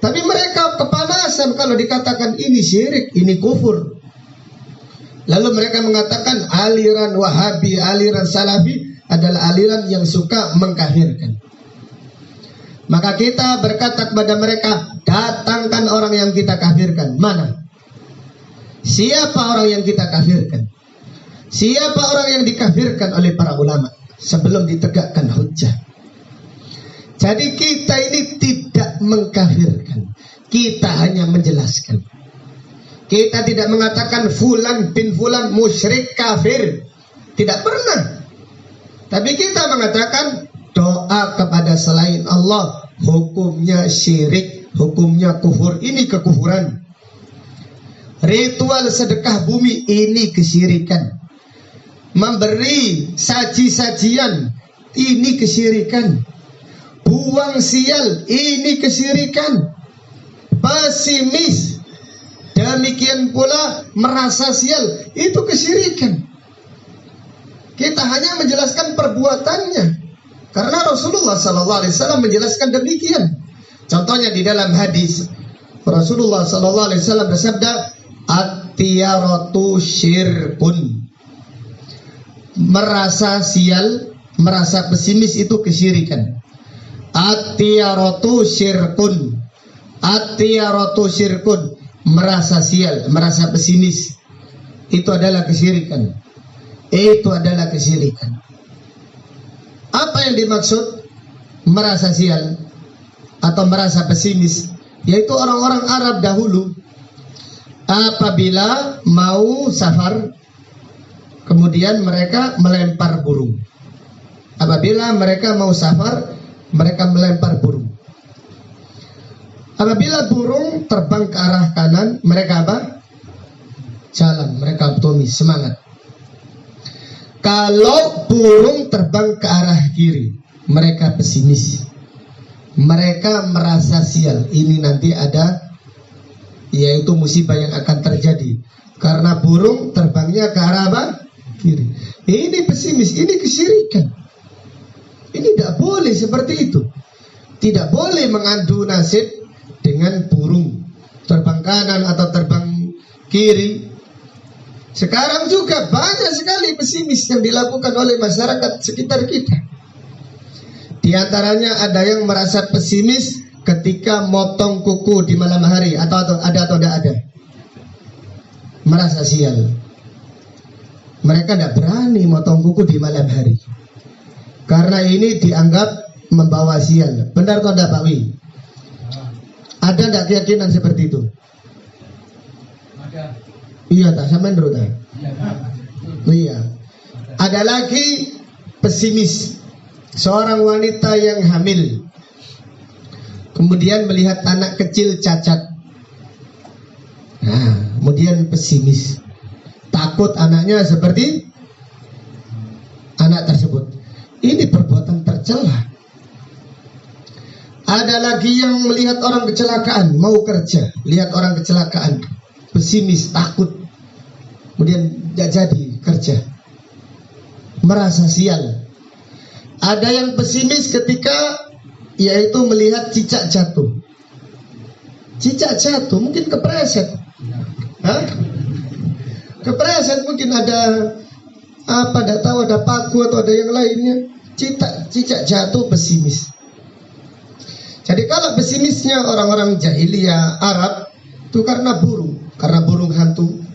Tapi mereka kepanasan kalau dikatakan ini syirik, ini kufur. Lalu mereka mengatakan aliran Wahabi, aliran Salafi adalah aliran yang suka mengkafirkan. Maka kita berkata kepada mereka, datangkan orang yang kita kafirkan. Mana? Siapa orang yang kita kafirkan? Siapa orang yang dikafirkan oleh para ulama sebelum ditegakkan hujjah? Jadi kita ini tidak mengkafirkan, kita hanya menjelaskan. Kita tidak mengatakan fulan bin fulan musyrik kafir, tidak pernah. Tapi kita mengatakan doa kepada selain Allah hukumnya syirik, hukumnya kufur, ini kekufuran. Ritual sedekah bumi ini kesyirikan. Memberi saji-sajian ini kesyirikan. Buang sial ini kesyirikan. Pesimis, demikian pula merasa sial, itu kesyirikan. Kita hanya menjelaskan perbuatannya, karena Rasulullah SAW menjelaskan demikian. Contohnya di dalam hadis Rasulullah SAW bersabda, at-tiyaratu syirkun. Merasa sial, merasa pesimis itu kesyirikan. At-tiyaratu syirkun. At-tiyaratu syirkun. Merasa sial, merasa pesimis, itu adalah kesyirikan. Itu adalah kesyirikan. Apa yang dimaksud merasa sial atau merasa pesimis? Yaitu orang-orang Arab dahulu apabila mau safar, kemudian mereka melempar burung. Apabila mereka mau safar, mereka melempar burung. Apabila burung terbang ke arah kanan, mereka apa? Jalan, mereka optimis, semangat. Kalau burung terbang ke arah kiri, mereka pesimis. Mereka merasa sial, ini nanti ada, yaitu musibah yang akan terjadi. Karena burung terbangnya ke arah apa? Kiri. Ini pesimis, ini kesyirikan. Ini tidak boleh seperti itu. Tidak boleh mengadu nasib dengan burung terbang kanan atau terbang kiri. Sekarang juga banyak sekali pesimis yang dilakukan oleh masyarakat sekitar kita. Di antaranya ada yang merasa pesimis ketika motong kuku di malam hari, atau tidak ada. Merasa sial. Mereka tidak berani motong kuku di malam hari, karena ini dianggap membawa sial. Benar atau tidak Pak Wi? Ada tidak keyakinan seperti itu? Ada. Iya tak, sama menurut tak? Iya. Ada lagi pesimis, seorang wanita yang hamil, kemudian melihat anak kecil cacat. Nah, kemudian pesimis, takut anaknya seperti anak tersebut. Ini perbuatan tercela. Ada lagi yang melihat orang kecelakaan, mau kerja, lihat orang kecelakaan, pesimis, takut, kemudian tidak jadi kerja, merasa sial. Ada yang pesimis ketika yaitu melihat cicak jatuh. Cicak jatuh, mungkin kepleset. Hah? Kepleset, mungkin ada apa, tidak tahu, ada paku atau ada yang lainnya. Cicak jatuh, pesimis. Jadi kalau pesimisnya orang-orang jahiliyah Arab itu karena burung hantu.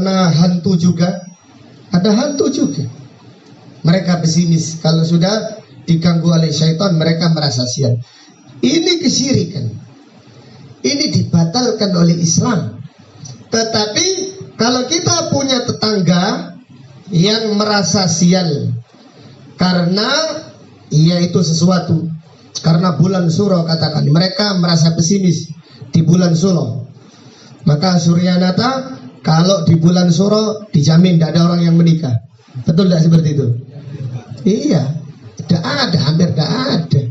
karena hantu juga. Ada hantu juga. Mereka pesimis. Kalau sudah diganggu oleh syaitan, mereka merasa sial. Ini kesyirikan. Ini dibatalkan oleh Islam. Tetapi kalau kita punya tetangga yang merasa sial karena yaitu sesuatu, karena bulan Suro, katakan mereka merasa pesimis di bulan Suro, maka Suryanata kalau di bulan Suro dijamin tidak ada orang yang menikah. Betul tidak seperti itu? Iya, tidak ada, hampir tidak ada.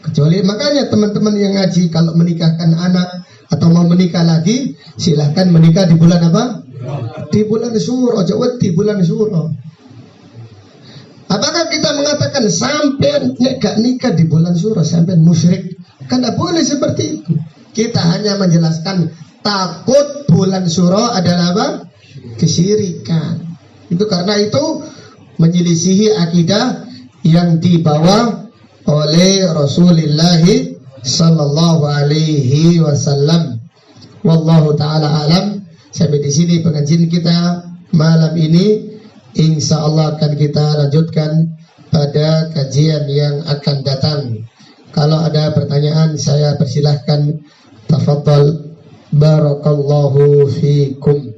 Kecuali makanya teman-teman yang ngaji kalau menikahkan anak atau mau menikah lagi, silahkan menikah di bulan apa? Di bulan Suro, jawab di bulan Suro. Apakah kita mengatakan sampai gak nikah di bulan Suro sampai musyrik? Kan tidak boleh seperti itu. Kita hanya menjelaskan takut bulan Suro adalah apa? Kesyirikan. Itu karena itu menyelisihi akidah yang dibawa oleh Rasulullah sallallahu alaihi wasallam. Wallahu taala alam. Sampai di sini pengajian kita malam ini. Insya Allah akan kita lanjutkan pada kajian yang akan datang. Kalau ada pertanyaan saya persilahkan. Tafadhal. Barakallahu fikum.